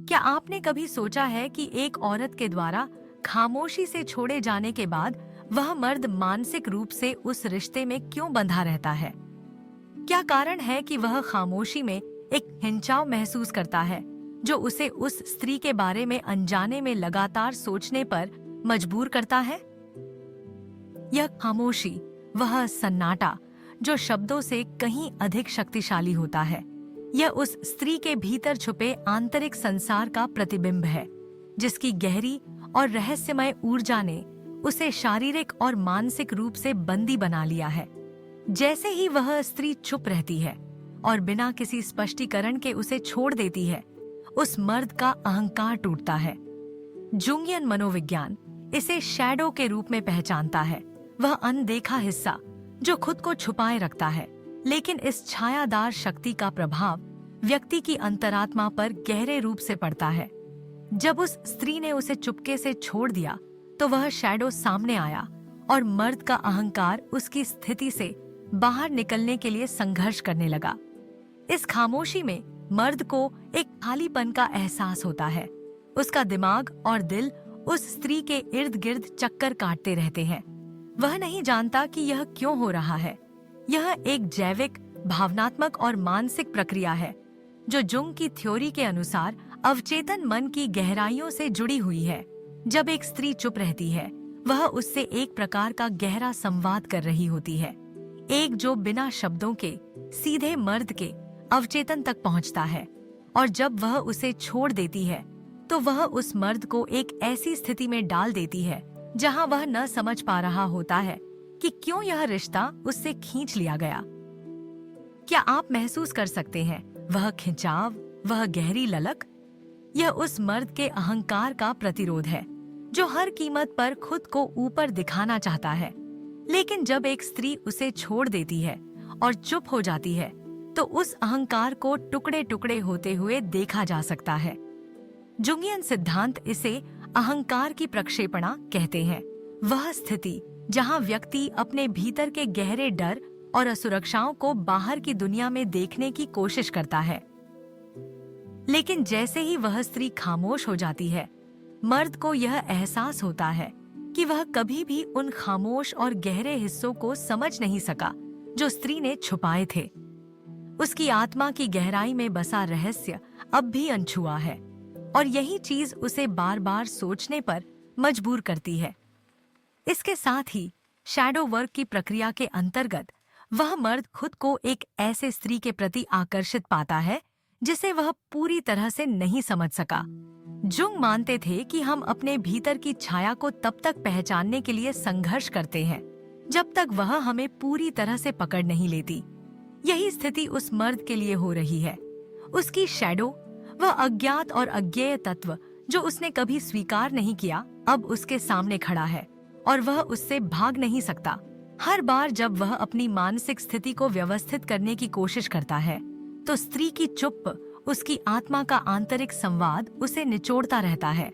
क्या आपने कभी सोचा है कि एक औरत के द्वारा खामोशी से छोड़े जाने के बाद वह मर्द मानसिक रूप से उस रिश्ते में क्यों बंधा रहता है? क्या कारण है कि वह खामोशी में एक खिंचाव महसूस करता है जो उसे उस स्त्री के बारे में अनजाने में लगातार सोचने पर मजबूर करता है? यह खामोशी, वह सन्नाटा जो शब्दों से कहीं अधिक शक्तिशाली होता है, यह उस स्त्री के भीतर छुपे आंतरिक संसार का प्रतिबिंब है, जिसकी गहरी और रहस्यमय ऊर्जा ने उसे शारीरिक और मानसिक रूप से बंदी बना लिया है। जैसे ही वह स्त्री चुप रहती है और बिना किसी स्पष्टीकरण के उसे छोड़ देती है, उस मर्द का अहंकार टूटता है। जुंगियन मनोविज्ञान इसे शैडो के रूप में पहचानता है, वह अनदेखा हिस्सा जो खुद को छुपाए रखता है, लेकिन इस छायादार शक्ति का प्रभाव व्यक्ति की अंतरात्मा पर गहरे रूप से पड़ता है। जब उस स्त्री ने उसे चुपके से छोड़ दिया तो वह शैडो सामने आया और मर्द का अहंकार उसकी स्थिति से बाहर निकलने के लिए संघर्ष करने लगा। इस खामोशी में मर्द को एक खालीपन का एहसास होता है। उसका दिमाग और दिल उस स्त्री के इर्द गिर्द चक्कर काटते रहते हैं। वह नहीं जानता कि यह क्यों हो रहा है। यह एक जैविक, भावनात्मक और मानसिक प्रक्रिया है जो जुंग की थ्योरी के अनुसार अवचेतन मन की गहराइयों से जुड़ी हुई है। जब एक स्त्री चुप रहती है, वह उससे एक प्रकार का गहरा संवाद कर रही होती है, एक जो बिना शब्दों के सीधे मर्द के अवचेतन तक पहुंचता है। और जब वह उसे छोड़ देती है तो वह उस मर्द को एक ऐसी स्थिति में डाल देती है जहां वह न समझ पा रहा होता है कि क्यों यह रिश्ता उससे खींच लिया गया। क्या आप महसूस कर सकते हैं वह खिंचाव, वह गहरी ललक? यह उस मर्द के अहंकार का प्रतिरोध है जो हर कीमत पर खुद को ऊपर दिखाना चाहता है। लेकिन जब एक स्त्री उसे छोड़ देती है और चुप हो जाती है तो उस अहंकार को टुकड़े टुकड़े होते हुए देखा जा सकता है। जुंगियन सिद्धांत इसे अहंकार की प्रक्षेपणा कहते हैं, वह स्थिति जहां व्यक्ति अपने भीतर के गहरे डर और असुरक्षाओं को बाहर की दुनिया में देखने की कोशिश करता है। लेकिन जैसे ही वह स्त्री खामोश हो जाती है, मर्द को यह एहसास होता है कि वह कभी भी उन खामोश और गहरे हिस्सों को समझ नहीं सका जो स्त्री ने छुपाए थे। उसकी आत्मा की गहराई में बसा रहस्य अब भी अनछुआ है और यही चीज उसे बार बार सोचने पर मजबूर करती है। इसके साथ ही शैडो वर्क की प्रक्रिया के अंतर्गत वह मर्द खुद को एक ऐसे स्त्री के प्रति आकर्षित पाता है जिसे वह पूरी तरह से नहीं समझ सका। जुंग मानते थे कि हम अपने भीतर की छाया को तब तक पहचानने के लिए संघर्ष करते हैं जब तक वह हमें पूरी तरह से पकड़ नहीं लेती। यही स्थिति उस मर्द के लिए हो रही है। उसकी शैडो, वह अज्ञात और अज्ञेय तत्व जो उसने कभी स्वीकार नहीं किया, अब उसके सामने खड़ा है और वह उससे भाग नहीं सकता। हर बार जब वह अपनी मानसिक स्थिति को व्यवस्थित करने की कोशिश करता है तो स्त्री की चुप, उसकी आत्मा का आंतरिक संवाद उसे निचोड़ता रहता है।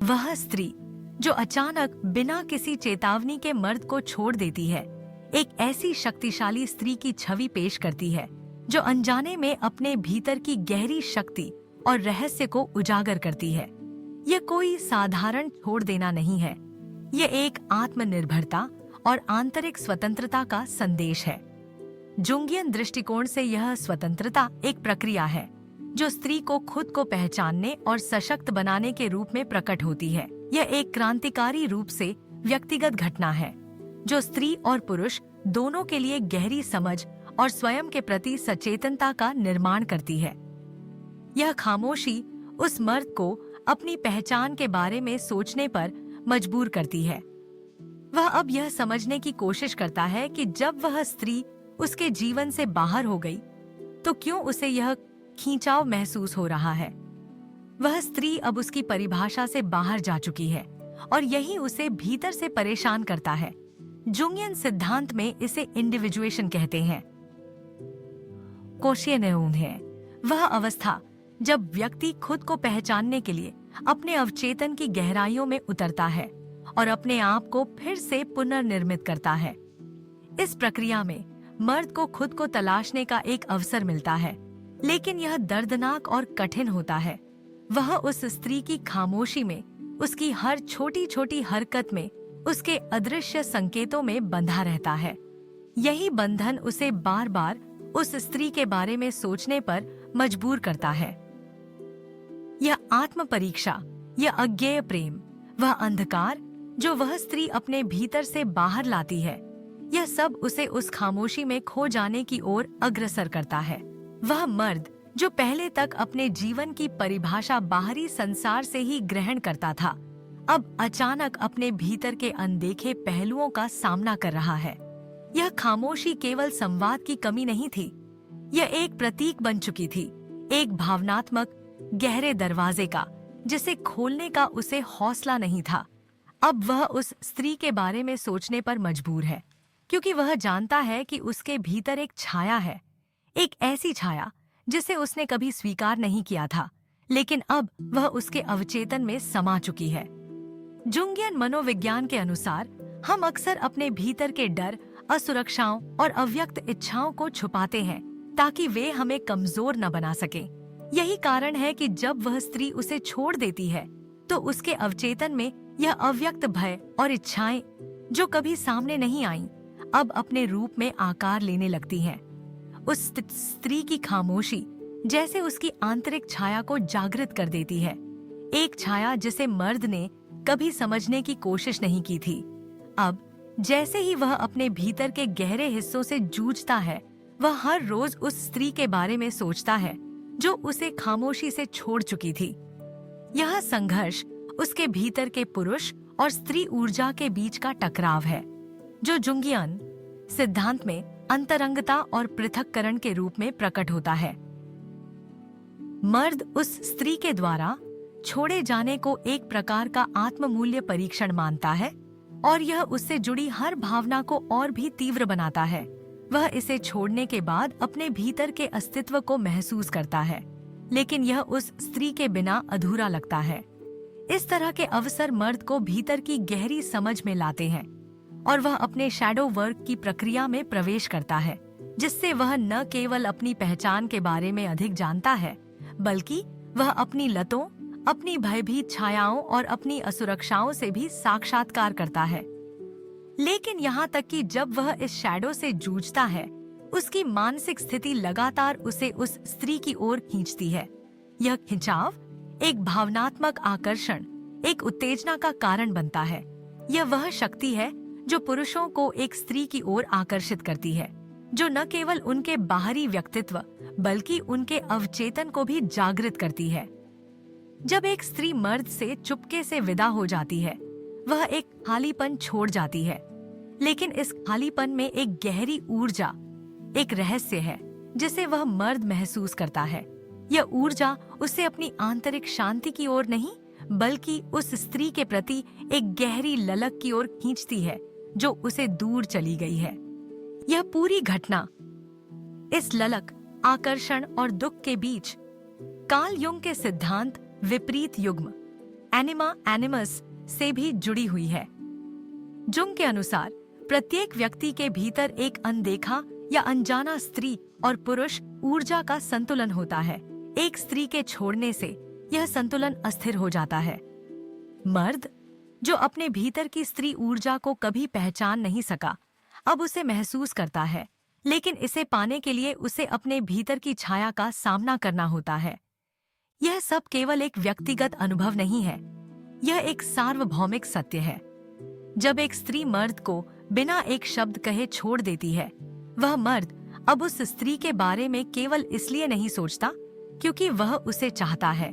वह स्त्री जो अचानक बिना किसी चेतावनी के मर्द को छोड़ देती है, एक ऐसी शक्तिशाली स्त्री की छवि पेश करती है जो अनजाने में अपने भीतर की गहरी शक्ति और रहस्य को उजागर करती है। यह कोई साधारण छोड़ देना नहीं है, यह एक आत्मनिर्भरता और आंतरिक स्वतंत्रता का संदेश है। जुंगियन दृष्टिकोण से यह स्वतंत्रता एक प्रक्रिया है जो स्त्री को खुद को पहचानने और सशक्त बनाने के रूप में प्रकट होती है। यह एक क्रांतिकारी रूप से व्यक्तिगत घटना है जो स्त्री और पुरुष दोनों के लिए गहरी समझ और स्वयं के प्रति सचेतनता का निर्माण करती है। यह खामोशी उस मर्द को अपनी पहचान के बारे में सोचने पर मजबूर करती है। वह अब यह समझने की कोशिश करता है कि जब वह स्त्री उसके जीवन से बाहर हो गई तो क्यों उसे यह खींचाव महसूस हो रहा है। वह स्त्री अब उसकी परिभाषा से बाहर जा चुकी है और यही उसे भीतर से परेशान करता है। जुंगियन सिद्धांत में इसे इंडिविजुएशन कहते हैं। कोशियनेउन है वह अवस्था जब व्यक्ति खुद को पहचानने के लिए अपने अवचेतन की गहराइयों में उतरता है और अपने आप को फिर से पुनर्निर्मित करता है। इस प्रक्रिया में मर्द को खुद को तलाशने का एक अवसर मिलता है, लेकिन यह दर्दनाक और कठिन होता है। वह उस स्त्री की खामोशी में, उसकी हर छोटी छोटी हरकत में, उसके अदृश्य संकेतों में बंधा रहता है। यही बंधन उसे बार बार उस स्त्री के बारे में सोचने पर मजबूर करता है। यह आत्म परीक्षा, यह अज्ञेय प्रेम, वह अंधकार जो वह स्त्री अपने भीतर से बाहर लाती है, यह सब उसे उस खामोशी में खो जाने की ओर अग्रसर करता है। वह मर्द जो पहले तक अपने जीवन की परिभाषा बाहरी संसार से ही ग्रहण करता था, अब अचानक अपने भीतर के अनदेखे पहलुओं का सामना कर रहा है। यह खामोशी केवल संवाद की कमी नहीं थी, यह एक प्रतीक बन चुकी थी, एक भावनात्मक गहरे दरवाजे का, जिसे खोलने का उसे हौसला नहीं था। अब वह उस स्त्री के बारे में सोचने पर मजबूर है, क्योंकि वह जानता है कि उसके भीतर एक छाया है, एक ऐसी छाया जिसे उसने कभी स्वीकार नहीं किया था, लेकिन अब वह उसके अवचेतन में समा चुकी है। जुंगियन मनोविज्ञान के अनुसार हम अक्सर अपने भीतर के डर, असुरक्षाओं और अव्यक्त इच्छाओं को छुपाते हैं ताकि वे हमें कमजोर न बना सकें। यही कारण है कि जब वह स्त्री उसे छोड़ देती है तो उसके अवचेतन में यह अव्यक्त भय और इच्छाएं, जो कभी सामने नहीं आईं, अब अपने रूप में आकार लेने लगती हैं। उस स्त्री की खामोशी जैसे उसकी आंतरिक छाया को जागृत कर देती है, एक छाया जिसे मर्द ने कभी समझने की कोशिश नहीं की थी। अब जैसे ही वह अपने भीतर के गहरे हिस्सों से जूझता है, वह हर रोज उस स्त्री के बारे में सोचता है जो उसे खामोशी से छोड़ चुकी थी। यह संघर्ष उसके भीतर के पुरुष और स्त्री ऊर्जा के बीच का टकराव है, जो जुंगियन सिद्धांत में अंतरंगता और पृथक्करण के रूप में प्रकट होता है। मर्द उस स्त्री के द्वारा छोड़े जाने को एक प्रकार का आत्ममूल्य परीक्षण मानता है और यह उससे जुड़ी हर भावना को और भी तीव्र बनाता है। वह इसे छोड़ने के बाद अपने भीतर के अस्तित्व को महसूस करता है, लेकिन यह उस स्त्री के बिना अधूरा लगता है। इस तरह के अवसर मर्द को भीतर की गहरी समझ में लाते हैं और वह अपने शैडो वर्क की प्रक्रिया में प्रवेश करता है, जिससे वह न केवल अपनी पहचान के बारे में अधिक जानता है, बल्कि वह अपनी लतों, अपनी भयभीत छायाओं और अपनी असुरक्षाओं से भी साक्षात्कार करता है। लेकिन यहाँ तक कि जब वह इस शैडो से जूझता है, उसकी मानसिक स्थिति लगातार उसे उस स्त्री की ओर खींचती है। यह खिंचाव एक भावनात्मक आकर्षण, एक उत्तेजना का कारण बनता है। यह वह शक्ति है जो पुरुषों को एक स्त्री की ओर आकर्षित करती है, जो न केवल उनके बाहरी व्यक्तित्व बल्कि उनके अवचेतन को भी जागृत करती है। जब एक स्त्री मर्द से चुपके से विदा हो जाती है, वह एक खालीपन छोड़ जाती है, लेकिन इस खालीपन में एक गहरी ऊर्जा, एक रहस्य है जिसे वह मर्द महसूस करता है। यह ऊर्जा उसे अपनी आंतरिक शांति की ओर नहीं, बल्कि उस स्त्री के प्रति एक गहरी ललक की ओर खींचती है जो उसे दूर चली गई है। यह पूरी घटना इस ललक, आकर्षण और दुख के बीच कार्ल युंग के सिद्धांत विपरीत युग्म, एनिमा एनिमस से भी जुड़ी हुई है। जुंग के अनुसार प्रत्येक व्यक्ति के भीतर एक अनदेखा या अनजाना स्त्री और पुरुष ऊर्जा का संतुलन होता है। एक स्त्री के छोड़ने से यह संतुलन अस्थिर हो जाता है। मर्द जो अपने भीतर की स्त्री ऊर्जा को कभी पहचान नहीं सका, अब उसे महसूस करता है, लेकिन इसे पाने के लिए उसे अपने भीतर की छाया का सामना करना होता है। यह सब केवल एक व्यक्तिगत अनुभव नहीं है, यह एक सार्वभौमिक सत्य है। जब एक स्त्री मर्द को बिना एक शब्द कहे छोड़ देती है, वह मर्द अब उस स्त्री के बारे में केवल इसलिए नहीं सोचता क्योंकि वह उसे चाहता है,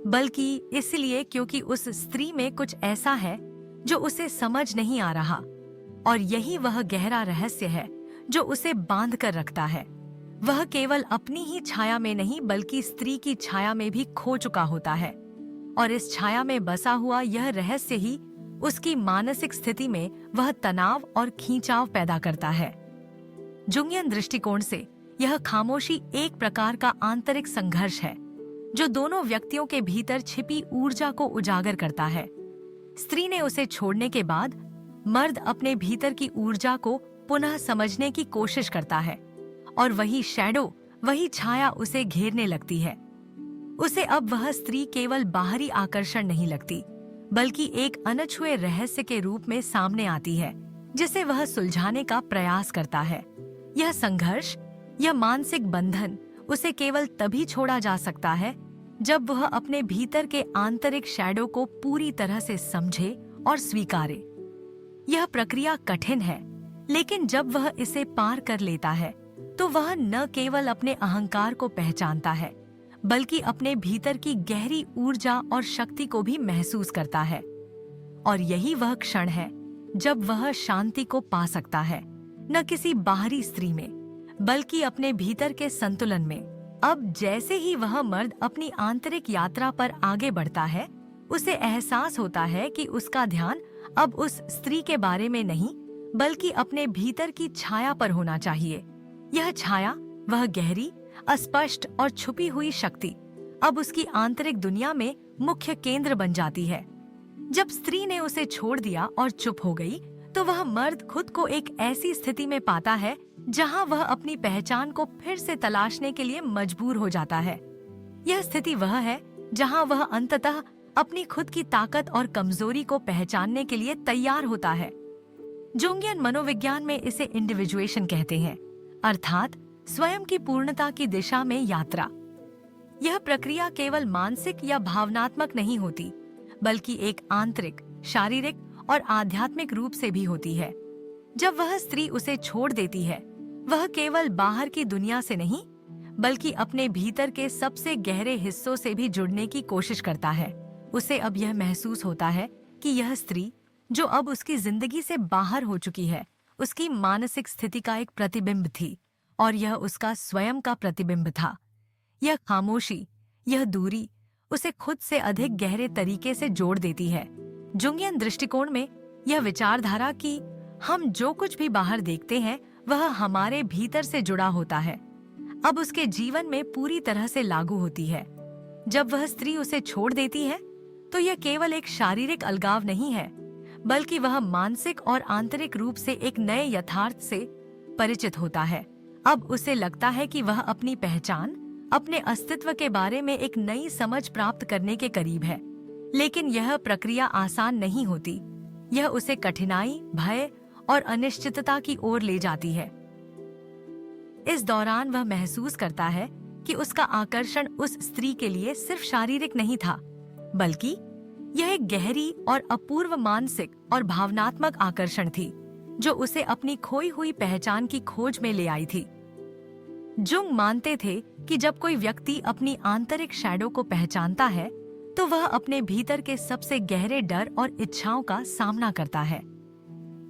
बल्कि इसलिए क्योंकि उस स्त्री में कुछ ऐसा है जो उसे समझ नहीं आ रहा, और यही वह गहरा रहस्य है जो उसे बांध कर रखता है। वह केवल अपनी ही छाया में नहीं बल्कि स्त्री की छाया में भी खो चुका होता है, और इस छाया में बसा हुआ यह रहस्य ही उसकी मानसिक स्थिति में वह तनाव और खींचाव पैदा करता है। जुंगियन दृष्टिकोण से यह खामोशी एक प्रकार का आंतरिक संघर्ष है जो दोनों व्यक्तियों के भीतर छिपी ऊर्जा को उजागर करता है। स्त्री ने उसे छोड़ने के बाद मर्द अपने भीतर की ऊर्जा को पुनः समझने की कोशिश करता है, और वही शैडो, वही छाया उसे घेरने लगती है। उसे अब वह स्त्री केवल बाहरी आकर्षण नहीं लगती, बल्कि एक अनछुए रहस्य के रूप में सामने आती है, जिसे वह सुलझाने का प्रयास करता है। यह संघर्ष, यह मानसिक बंधन उसे केवल तभी छोड़ा जा सकता है जब वह अपने भीतर के आंतरिक शैडो को पूरी तरह से समझे और स्वीकारे। यह प्रक्रिया कठिन है, लेकिन जब वह इसे पार कर लेता है तो वह न केवल अपने अहंकार को पहचानता है, बल्कि अपने भीतर की गहरी ऊर्जा और शक्ति को भी महसूस करता है। और यही वह क्षण है जब वह शांति को पा सकता है, न किसी बाहरी स्त्री में, बल्कि अपने भीतर के संतुलन में। अब जैसे ही वह मर्द अपनी आंतरिक यात्रा पर आगे बढ़ता है, उसे एहसास होता है कि उसका ध्यान अब उस स्त्री के बारे में नहीं, बल्कि अपने भीतर की छाया पर होना चाहिए। यह छाया, वह गहरी, अस्पष्ट और छुपी हुई शक्ति, अब उसकी आंतरिक दुनिया में मुख्य केंद्र बन जाती है। जब स्त्री ने उसे छोड़ दिया और चुप हो गई, तो वह मर्द खुद को एक ऐसी स्थिति में पाता है जहां वह अपनी पहचान को फिर से तलाशने के लिए मजबूर हो जाता है। यह स्थिति वह है जहां वह अंततः अपनी खुद की ताकत और कमजोरी को पहचानने के लिए तैयार होता है। जुंगियन मनोविज्ञान में इसे इंडिविजुएशन कहते हैं, अर्थात स्वयं की पूर्णता की दिशा में यात्रा। यह प्रक्रिया केवल मानसिक या भावनात्मक नहीं होती, बल्कि एक आंतरिक, शारीरिक और आध्यात्मिक रूप से भी होती है। जब वह स्त्री उसे छोड़ देती है, वह केवल बाहर की दुनिया से नहीं, बल्कि अपने भीतर के सबसे गहरे हिस्सों से भी जुड़ने की कोशिश करता है। उसे अब यह महसूस होता है कि यह स्त्री, जो अब उसकी जिंदगी से बाहर हो चुकी है, उसकी मानसिक स्थिति का एक प्रतिबिंब थी, और यह उसका स्वयं का प्रतिबिंब था। यह खामोशी, यह दूरी उसे खुद से अधिक गहरे तरीके से जोड़ देती है। जुंगियन दृष्टिकोण में यह विचारधारा कि हम जो कुछ भी बाहर देखते हैं वह हमारे भीतर से जुड़ा होता है, अब उसके जीवन में पूरी तरह से लागू होती है। जब वह स्त्री उसे छोड़ देती है, तो यह केवल एक शारीरिक अलगाव नहीं है, बल्कि वह मानसिक और आंतरिक रूप से एक नए यथार्थ से परिचित होता है। अब उसे लगता है कि वह अपनी पहचान, अपने अस्तित्व के बारे में एक नई समझ प्राप्त करने के करीब है। लेकिन यह प्रक्रिया आसान नहीं होती। यह उसे कठिनाई, भय और अनिश्चितता की ओर ले जाती है। इस दौरान वह महसूस करता है कि उसका आकर्षण उस स्त्री के लिए सिर्फ शारीरिक नहीं था, बल्कि यह एक गहरी और अपूर्व मानसिक और भावनात्मक आकर्षण थी, जो उसे अपनी खोई हुई पहचान की खोज में ले आई थी। जुंग मानते थे कि जब कोई व्यक्ति अपनी आंतरिक शैडो को पहचानता है, तो वह अपने भीतर के सबसे गहरे डर और इच्छाओं का सामना करता है।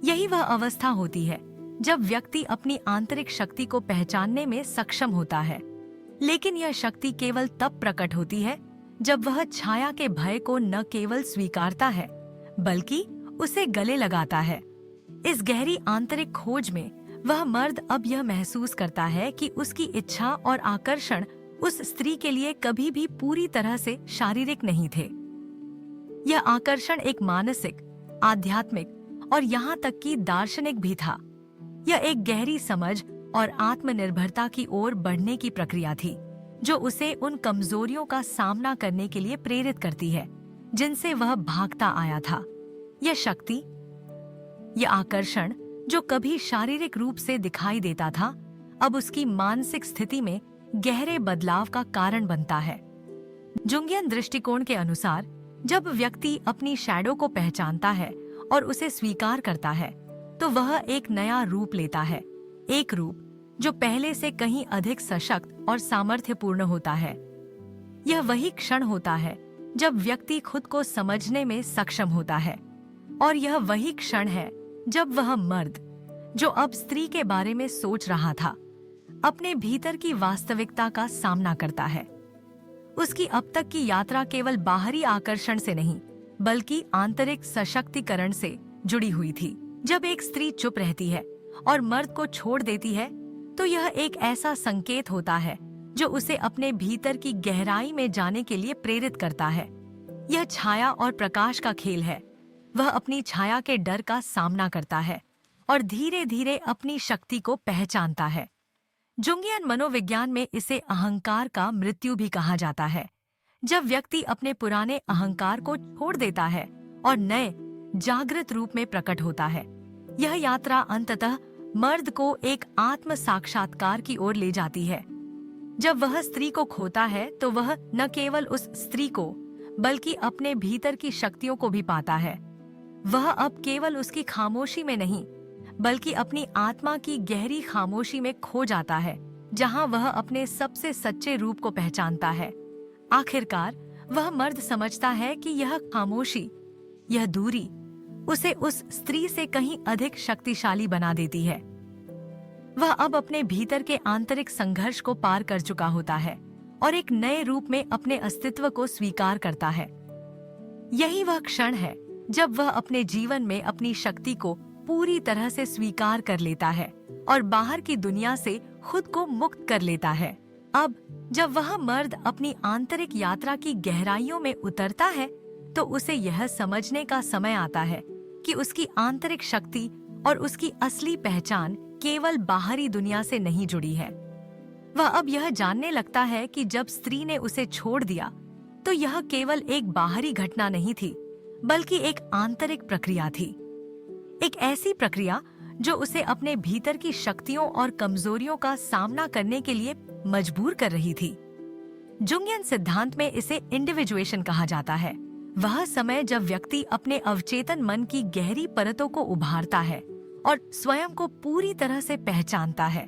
यही वह अवस्था होती है जब व्यक्ति अपनी आंतरिक शक्ति को पहचानने में सक्षम होता है। लेकिन यह शक्ति केवल तब प्रकट होती है जब वह छाया के भय को न केवल स्वीकारता है, बल्कि उसे गले लगाता है। इस गहरी आंतरिक खोज में वह मर्द अब यह महसूस करता है कि उसकी इच्छा और आकर्षण उस स्त्री के लिए कभी भी पूरी तरह से शारीरिक नहीं थे। यह आकर्षण एक मानसिक, आध्यात्मिक और यहाँ तक कि दार्शनिक भी था। यह एक गहरी समझ और आत्मनिर्भरता की ओर बढ़ने की प्रक्रिया थी, जो उसे उन कमजोरियों का सामना करने के लिए प्रेरित करती है जिनसे वह भागता आया था। यह शक्ति, यह आकर्षण जो कभी शारीरिक रूप से दिखाई देता था, अब उसकी मानसिक स्थिति में गहरे बदलाव का कारण बनता है। जुंगियन दृष्टिकोण के अनुसार जब व्यक्ति अपनी शैडो को पहचानता है और उसे स्वीकार करता है, तो वह एक नया रूप लेता है, एक रूप जो पहले से कहीं अधिक सशक्त और सामर्थ्यपूर्ण होता है। यह वही क्षण होता है जब व्यक्ति खुद को समझने में सक्षम होता है, और यह वही क्षण है जब वह मर्द, जो अब स्त्री के बारे में सोच रहा था, अपने भीतर की वास्तविकता का सामना करता है। उसकी अब तक की यात्रा केवल बाहरी आकर्षण से नहीं, बल्कि आंतरिक सशक्तिकरण से जुड़ी हुई थी। जब एक स्त्री चुप रहती है और मर्द को छोड़ देती है, तो यह एक ऐसा संकेत होता है जो उसे अपने भीतर की गहराई में जाने के लिए प्रेरित करता है। यह छाया और प्रकाश का खेल है। वह अपनी छाया के डर का सामना करता है और धीरे धीरे अपनी शक्ति को पहचानता है। जुंगियन मनोविज्ञान में इसे अहंकार का मृत्यु भी कहा जाता है, जब व्यक्ति अपने पुराने अहंकार को छोड़ देता है और नए जागृत रूप में प्रकट होता है, यह यात्रा अंततः मर्द को एक आत्म साक्षात्कार की ओर ले जाती है। जब वह स्त्री को खोता है तो वह न केवल उस स्त्री को बल्कि अपने भीतर की शक्तियों को भी पाता है। वह अब केवल उसकी खामोशी में नहीं बल्कि अपनी आत्मा की गहरी खामोशी में खो जाता है, जहां वह अपने सबसे सच्चे रूप को पहचानता है। आखिरकार वह मर्द समझता है कि यह खामोशी, यह दूरी उसे उस स्त्री से कहीं अधिक शक्तिशाली बना देती है। वह अब अपने भीतर के आंतरिक संघर्ष को पार कर चुका होता है और एक नए रूप में अपने अस्तित्व को स्वीकार करता है। यही वह क्षण है जब वह अपने जीवन में अपनी शक्ति को पूरी तरह से स्वीकार कर लेता है और बाहर की दुनिया से खुद को मुक्त कर लेता है। अब जब वह मर्द अपनी आंतरिक यात्रा की गहराइयों में उतरता है तो उसे यह समझने का समय आता है कि उसकी आंतरिक शक्ति और उसकी असली पहचान केवल बाहरी दुनिया से नहीं जुड़ी है। वह अब यह जानने लगता है कि जब स्त्री ने उसे छोड़ दिया तो यह केवल एक बाहरी घटना नहीं थी बल्कि एक आंतरिक प्रक्रिया थी। एक ऐसी प्रक्रिया जो उसे अपने भीतर की शक्तियों और कमजोरियों का सामना करने के लिए मजबूर कर रही थी। जुंगियन सिद्धांत में इसे इंडिविजुएशन कहा जाता है। वह समय जब व्यक्ति अपने अवचेतन मन की गहरी परतों को उभारता है और स्वयं को पूरी तरह से पहचानता है।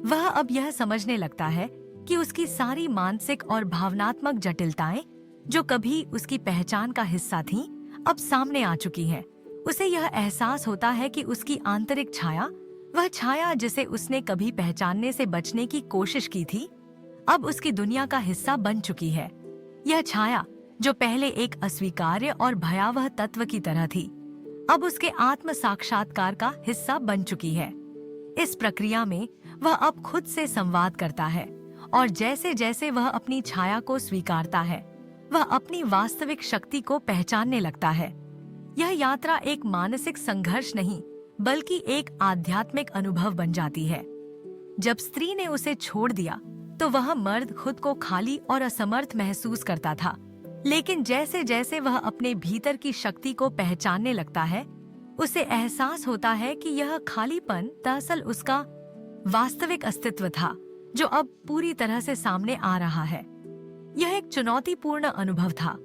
वह अब यह समझने लगता है कि उसकी सारी मानसिक और भावनात्मक जटिलताएं जो कभी उसकी पहचान का हिस्सा थीं, अब सामने आ चुकी हैं। उसे यह एहसास होता है कि उसकी आंतरिक छाया, वह छाया जिसे उसने कभी पहचानने से बचने की कोशिश की थी, अब उसकी दुनिया का हिस्सा बन चुकी है। यह छाया जो पहले एक अस्वीकार्य और भयावह तत्व की तरह थी, अब उसके आत्म साक्षात्कार का हिस्सा बन चुकी है। इस प्रक्रिया में वह अब खुद से संवाद करता है और जैसे जैसे वह अपनी छाया को स्वीकारता है, वह अपनी वास्तविक शक्ति को पहचानने लगता है। यह यात्रा एक मानसिक संघर्ष नहीं बल्कि एक आध्यात्मिक अनुभव बन जाती है। जब स्त्री ने उसे छोड़ दिया तो वह मर्द खुद को खाली और असमर्थ महसूस करता था, लेकिन जैसे जैसे वह अपने भीतर की शक्ति को पहचानने लगता है, उसे एहसास होता है कि यह खालीपन दरअसल उसका वास्तविक अस्तित्व था जो अब पूरी तरह से सामने आ रहा है। यह एक चुनौतीपूर्ण अनुभव था,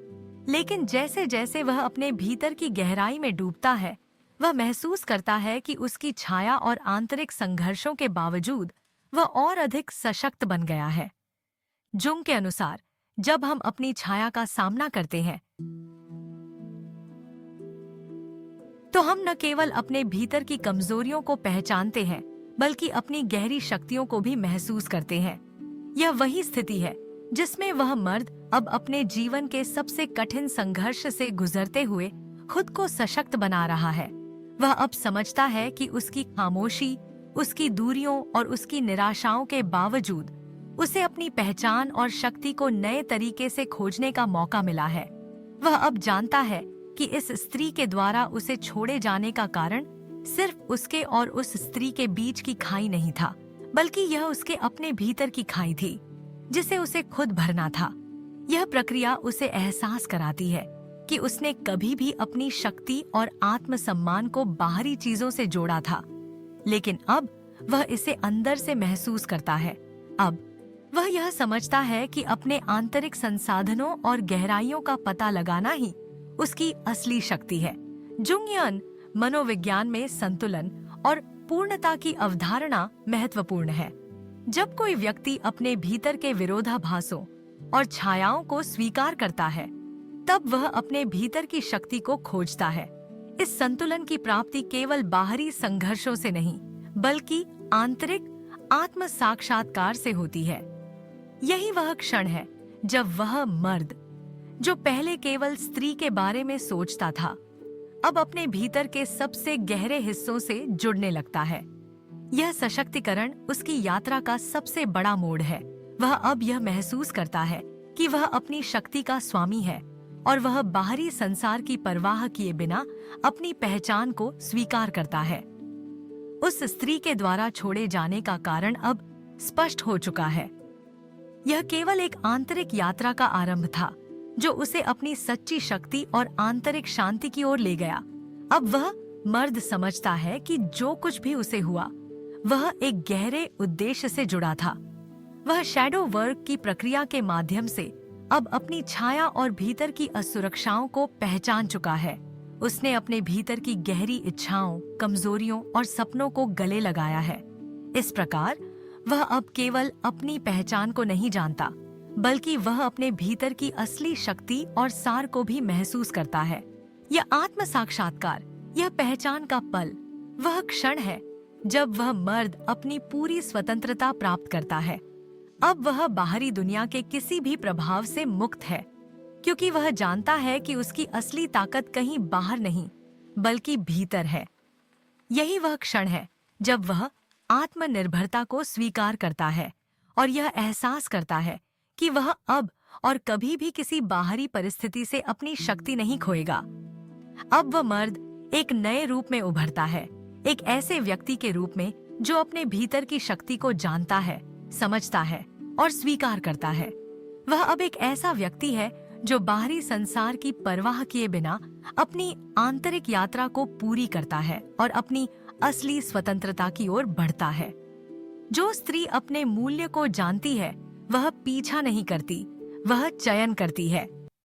लेकिन जैसे जैसे वह अपने भीतर की गहराई में डूबता है, वह महसूस करता है कि उसकी छाया और आंतरिक संघर्षों के बावजूद वह और अधिक सशक्त बन गया है। जुंग के अनुसार जब हम अपनी छाया का सामना करते हैं तो हम न केवल अपने भीतर की कमजोरियों को पहचानते हैं बल्कि अपनी गहरी शक्तियों को भी महसूस करते हैं। यह वही स्थिति है जिसमें वह मर्द अब अपने जीवन के सबसे कठिन संघर्ष से गुजरते हुए खुद को सशक्त बना रहा है। वह अब समझता है कि उसकी खामोशी, उसकी दूरियों और उसकी निराशाओं के बावजूद उसे अपनी पहचान और शक्ति को नए तरीके से खोजने का मौका मिला है। वह अब जानता है कि इस स्त्री के द्वारा उसे छोड़े जाने का कारण सिर्फ उसके और उस स्त्री के बीच की खाई नहीं था, बल्कि यह उसके अपने भीतर की खाई थी जिसे उसे खुद भरना था। यह प्रक्रिया उसे एहसास कराती है कि उसने कभी भी अपनी शक्ति और आत्मसम्मान को बाहरी चीजों से जोड़ा था, लेकिन अब वह इसे अंदर से महसूस करता है। अब वह यह समझता है कि अपने आंतरिक संसाधनों और गहराइयों का पता लगाना ही उसकी असली शक्ति है। जुंगियन मनोविज्ञान में संतुलन और पूर्णता की अवधारणा महत्वपूर्ण है। जब कोई व्यक्ति अपने भीतर के विरोधाभासों और छायाओं को स्वीकार करता है, तब वह अपने भीतर की शक्ति को खोजता है। इस संतुलन की प्राप्ति केवल बाहरी संघर्षों से नहीं, बल्कि आंतरिक आत्म साक्षात्कार से होती है। यही वह क्षण है जब वह मर्द, जो पहले केवल स्त्री के बारे में सोचता था, अब अपने भीतर के सबसे गहरे हिस्सों से जुड़ने लगता है। यह सशक्तिकरण उसकी यात्रा का सबसे बड़ा मोड़ है। वह अब यह महसूस करता है कि वह अपनी शक्ति का स्वामी है और वह बाहरी संसार की परवाह किए बिना अपनी पहचान को स्वीकार करता है। उस स्त्री के द्वारा छोड़े जाने का कारण अब स्पष्ट हो चुका है। यह केवल एक आंतरिक यात्रा का आरंभ था, जो उसे अपनी सच्ची शक्ति और आंतरिक शांति की ओर ले गया। अब वह मर्द समझता है कि जो कुछ भी उसे हुआ, वह एक गहरे उद्देश्य से जुड़ा था। वह शैडो वर्क की प्रक्रिया के माध्यम से अब अपनी छाया और भीतर की असुरक्षाओं को पहचान चुका है। उसने अपने भीतर की गहरी इच्छाओं, कमजोरियों और सपनों को गले लगाया है। इस प्रकार वह अब केवल अपनी पहचान को नहीं जानता, बल्कि वह अपने भीतर की असली शक्ति और सार को भी महसूस करता है। यह आत्म साक्षात्कार, यह पहचान का पल, वह क्षण है जब वह मर्द अपनी पूरी स्वतंत्रता प्राप्त करता है। अब वह बाहरी दुनिया के किसी भी प्रभाव से मुक्त है, क्योंकि वह जानता है कि उसकी असली ताकत कहीं बाहर नहीं, बल्कि भीतर है। यही वह क्षण है जब वह आत्मनिर्भरता को स्वीकार करता है और यह एहसास करता है कि वह अब और कभी भी किसी बाहरी परिस्थिति से अपनी शक्ति नहीं खोएगा। अब वह मर्द एक नए रूप में उभरता है, एक ऐसे व्यक्ति के रूप में जो अपने भीतर की शक्ति को जानता है, समझता है और स्वीकार करता है। वह अब एक ऐसा व्यक्ति है जो बाहरी संसार की परवाह किए बिना अपनी आंतरिक यात्रा को पूरी करता है और अपनी असली स्वतंत्रता की ओर बढ़ता है। जो स्त्री अपने मूल्य को जानती है, वह पीछा नहीं करती, वह चयन करती है।